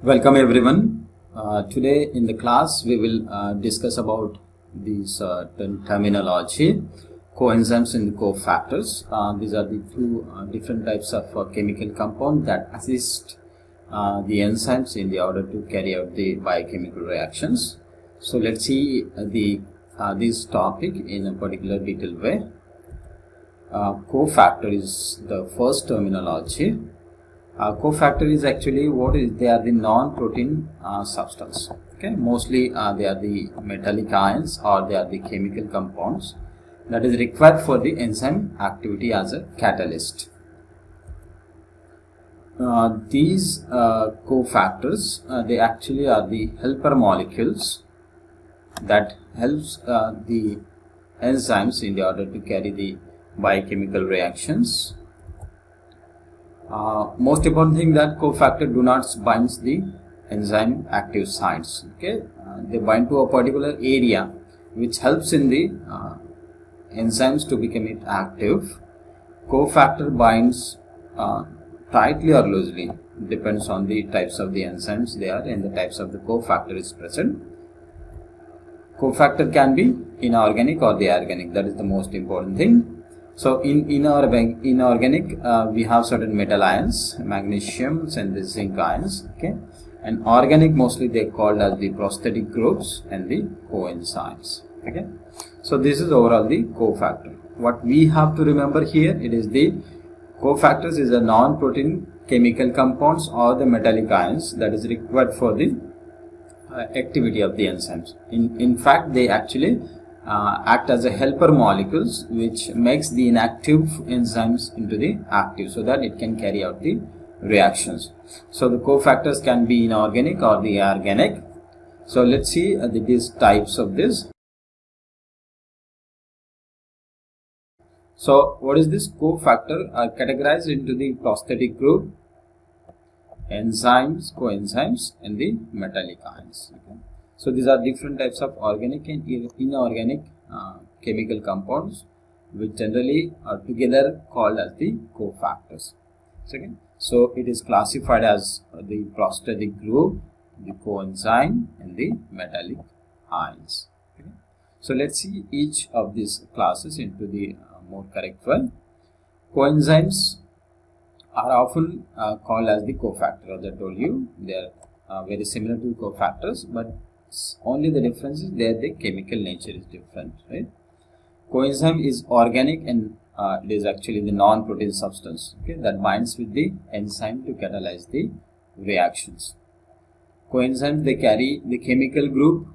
Welcome everyone. Today in the class we will discuss about these terminology, coenzymes and cofactors. These are the two different types of chemical compound that assist the enzymes in the order to carry out the biochemical reactions. So let's see this topic in a particular detailed way. Cofactor is the first terminology. Cofactor is actually what is they are the non-protein substance. Okay, mostly they are the metallic ions or they are the chemical compounds that is required for the enzyme activity as a catalyst. These cofactors they actually are the helper molecules that helps the enzymes in the order to carry the biochemical reactions. Most important thing that cofactor do not bind the enzyme active sites. Okay, they bind to a particular area which helps in the enzymes to become it active. Cofactor binds tightly or loosely, depends on the types of the enzymes they are and the types of the cofactor is present. Cofactor can be inorganic or the organic. That is the most important thing. So in inorganic we have certain metal ions, magnesium and the zinc ions. Okay, and organic mostly they are called as the prosthetic groups and the coenzymes. Okay, so this is overall the cofactor. What we have to remember here, it is the cofactors is a non-protein chemical compounds or the metallic ions that is required for the activity of the enzymes. In fact, they actually act as a helper molecules which makes the inactive enzymes into the active so that it can carry out the reactions. So the cofactors can be inorganic or the organic. So let's see these types of this. So what is this cofactor? Are categorized into the prosthetic group, enzymes, coenzymes and the metallic ions. Okay. So these are different types of organic and inorganic chemical compounds which generally are together called as the cofactors. Okay. So it is classified as the prosthetic group, the coenzyme and the metallic ions. Okay. So let's see each of these classes into the more correct way. Coenzymes are often called as the cofactor. As I told you, they are very similar to cofactors, but only the difference is there the chemical nature is different, right? Coenzyme is organic and it is actually the non-protein substance, okay, that binds with the enzyme to catalyze the reactions. Coenzymes, they carry the chemical group,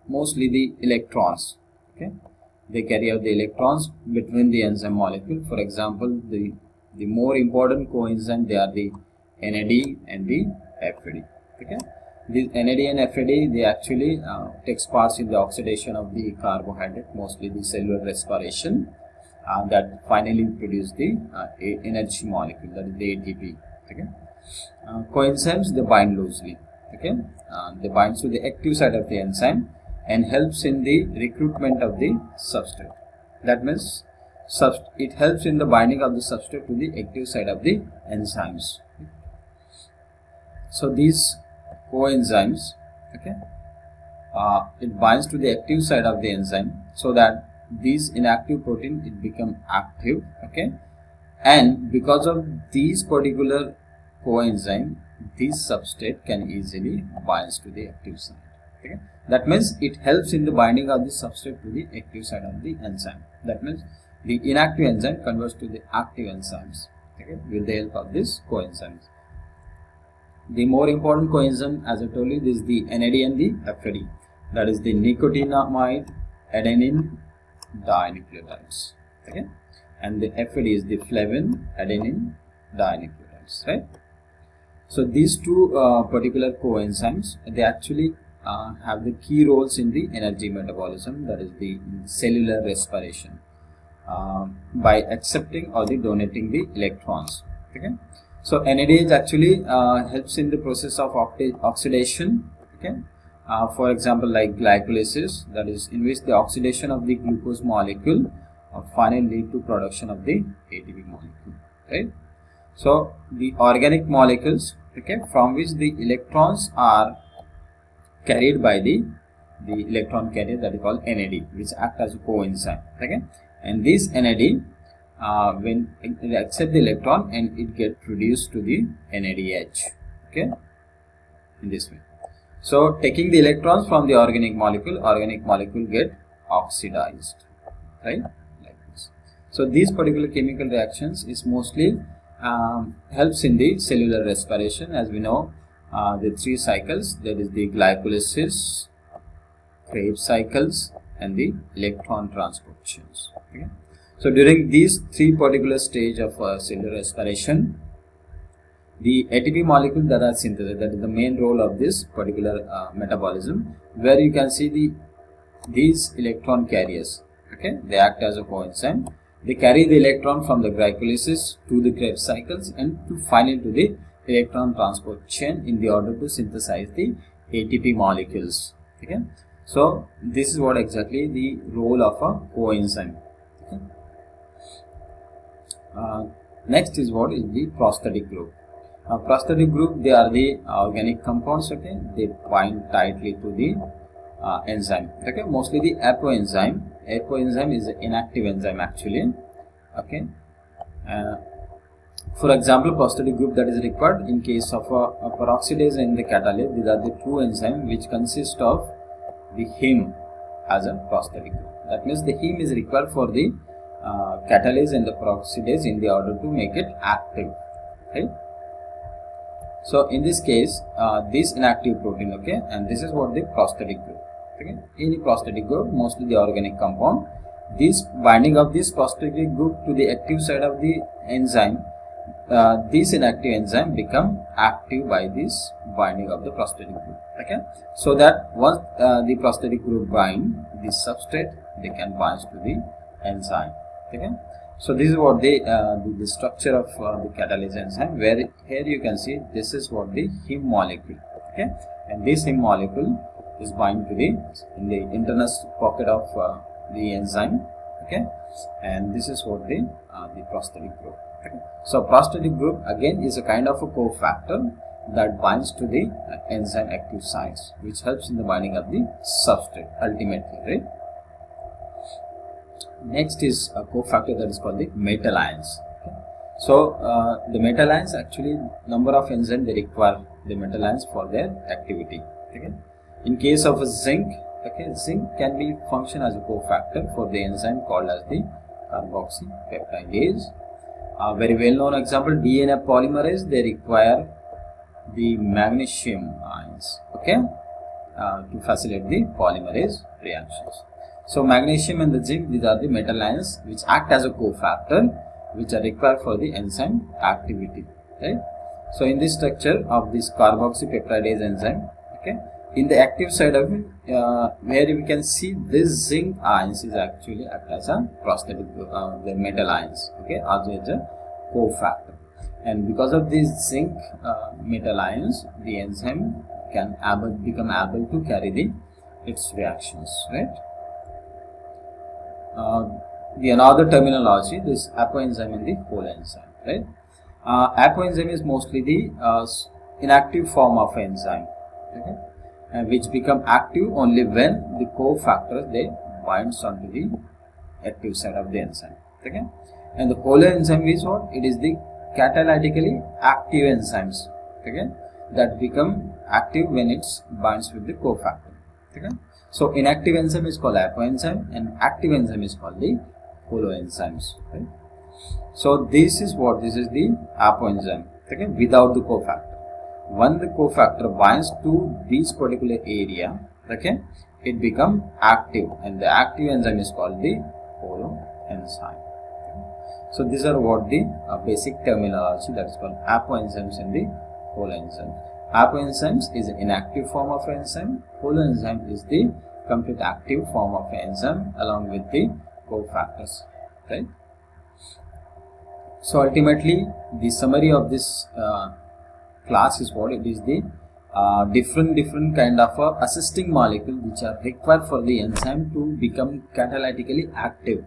mostly the electrons. Okay, they carry out the electrons between the enzyme molecule. For example, the more important coenzyme, they are the NAD and the FAD. Okay. These NAD and FAD, they actually takes parts in the oxidation of the carbohydrate, mostly the cellular respiration, that finally produce the energy molecule, that is the ATP. Okay. Coenzymes, they bind loosely. Okay, they bind to the active side of the enzyme and helps in the recruitment of the substrate. That means it helps in the binding of the substrate to the active side of the enzymes. So these coenzymes, okay, it binds to the active side of the enzyme so that these inactive protein it become active. Okay, and because of these particular coenzyme, this substrate can easily binds to the active side. Okay, that means it helps in the binding of the substrate to the active side of the enzyme. That means the inactive enzyme converts to the active enzymes, okay, with the help of this coenzymes. The more important coenzyme, as I told you, this is the NAD and the FAD. That is the nicotinamide adenine dinucleotides. Okay, and the FAD is the flavin adenine dinucleotides. Right. So these two particular coenzymes, they actually have the key roles in the energy metabolism. That is the cellular respiration by accepting or the donating the electrons. Okay. So NADH actually helps in the process of oxidation. Okay, for example, like glycolysis, that is in which the oxidation of the glucose molecule finally lead to production of the ATP molecule. Right. So the organic molecules okay, from which the electrons are carried by the electron carrier, that is called NAD, which act as a coenzyme. Okay, and this NAD when it accept the electron and it get reduced to the NADH, okay, in this way. So taking the electrons from the organic molecule get oxidized, right, like this. So these particular chemical reactions is mostly helps in the cellular respiration. As we know, the 3 cycles, that is the glycolysis, Krebs cycles, and the electron transport chains. Okay. So during these 3 particular stage of cellular respiration, the ATP molecule that are synthesized, that is the main role of this particular metabolism, where you can see these electron carriers, okay, they act as a coenzyme. They carry the electron from the glycolysis to the Krebs cycles and to finally to the electron transport chain in the order to synthesize the ATP molecules. Okay, so this is what exactly the role of a coenzyme. Okay. Next is what is the prosthetic group. Prosthetic group, they are the organic compounds. Okay, they bind tightly to the enzyme. Okay, mostly the apoenzyme. Apoenzyme is an inactive enzyme actually. Okay. For example, prosthetic group that is required in case of a peroxidase in the catalase. These are the 2 enzymes which consist of the heme as a prosthetic group. That means the heme is required for the catalase and the peroxidase in the order to make it active. Right? So in this case, this inactive protein, okay, and this is what the prosthetic group. Okay, any prosthetic group, mostly the organic compound. This binding of this prosthetic group to the active side of the enzyme, this inactive enzyme become active by this binding of the prosthetic group. Okay, so that once the prosthetic group bind this substrate, they can bind to the enzyme. Okay, so this is what the structure of the catalase enzyme, where here you can see this is what the heme molecule. Okay, and this heme molecule is bind to the in the internal pocket of the enzyme. Okay, and this is what the prosthetic group. Okay. So prosthetic group again is a kind of a cofactor that binds to the enzyme active sites, which helps in the binding of the substrate ultimately, right? Next is a cofactor that is called the metal ions. Okay. So the metal ions, actually number of enzymes they require the metal ions for their activity. Okay. In case of a zinc, okay, zinc can be function as a cofactor for the enzyme called as the carboxypeptidase. Very well known example, DNA polymerase, they require the magnesium ions, okay, to facilitate the polymerase reactions. So magnesium and the zinc, these are the metal ions which act as a cofactor, which are required for the enzyme activity, right? So in this structure of this carboxypeptidase enzyme, okay, in the active side of it, where we can see this zinc ions is actually act as a prosthetic the metal ions, okay, also as a cofactor. And because of these zinc metal ions, the enzyme can become able to carry its reactions, right? The another terminology, this apoenzyme and the coenzyme, right? Apoenzyme is mostly the inactive form of enzyme, okay, which become active only when the cofactors they binds onto the active side of the enzyme. Okay, and the coenzyme is what? It is the catalytically active enzymes, okay, that become active when it binds with the cofactor. Okay, so inactive enzyme is called apoenzyme and active enzyme is called the coenzymes. Right? So this is what? This is the apoenzyme, okay, without the cofactor. When the cofactor binds to this particular area, okay, it become active, and the active enzyme is called the coenzyme. So these are what the basic terminology that is called apoenzymes and the coenzymes. Apoenzymes is an inactive form of enzyme. Coenzyme is the complete active form of enzyme along with the cofactors. Right. So ultimately, the summary of this class is what it is: the different kind of assisting molecule which are required for the enzyme to become catalytically active.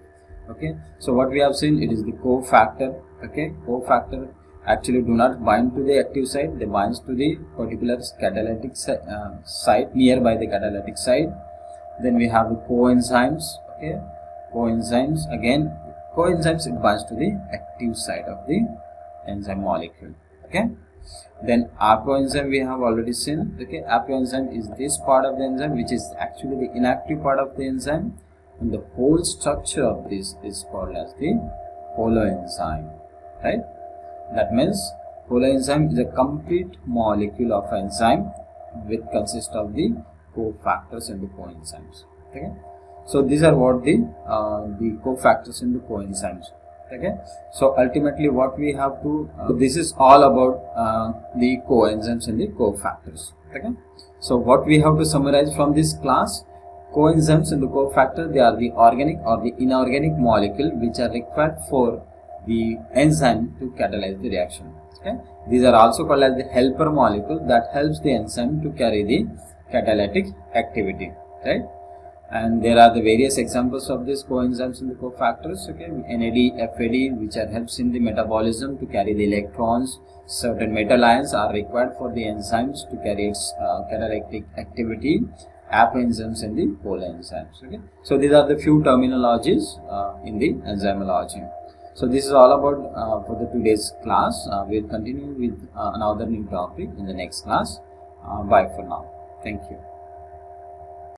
Okay, so what we have seen, it is the cofactor, okay, cofactor, actually do not bind to the active site, they binds to the particular catalytic site nearby the catalytic site. Then we have the coenzymes. Okay, coenzymes, again coenzymes, it binds to the active site of the enzyme molecule. Okay, then apoenzyme we have already seen. Okay, apoenzyme is this part of the enzyme which is actually the inactive part of the enzyme, and the whole structure of this is called as the holoenzyme, right? That means holoenzyme is a complete molecule of enzyme which consists of the cofactors and the coenzymes. Okay, so these are what the cofactors and the coenzymes. Okay, so ultimately what we have to this is all about the coenzymes and the cofactors. Okay, so what we have to summarize from this class: coenzymes and the cofactor, they are the organic or the inorganic molecule which are required for the enzyme to catalyze the reaction. Okay, these are also called as the helper molecule that helps the enzyme to carry the catalytic activity, right? And there are the various examples of these coenzymes and the cofactors. Okay, NAD, FAD, which are helps in the metabolism to carry the electrons. Certain metal ions are required for the enzymes to carry its catalytic activity. Apoenzymes and the holoenzymes. Okay, so these are the few terminologies in the enzymology. So this is all about for the today's class. We'll continue with another new topic in the next class. Bye for now. Thank you.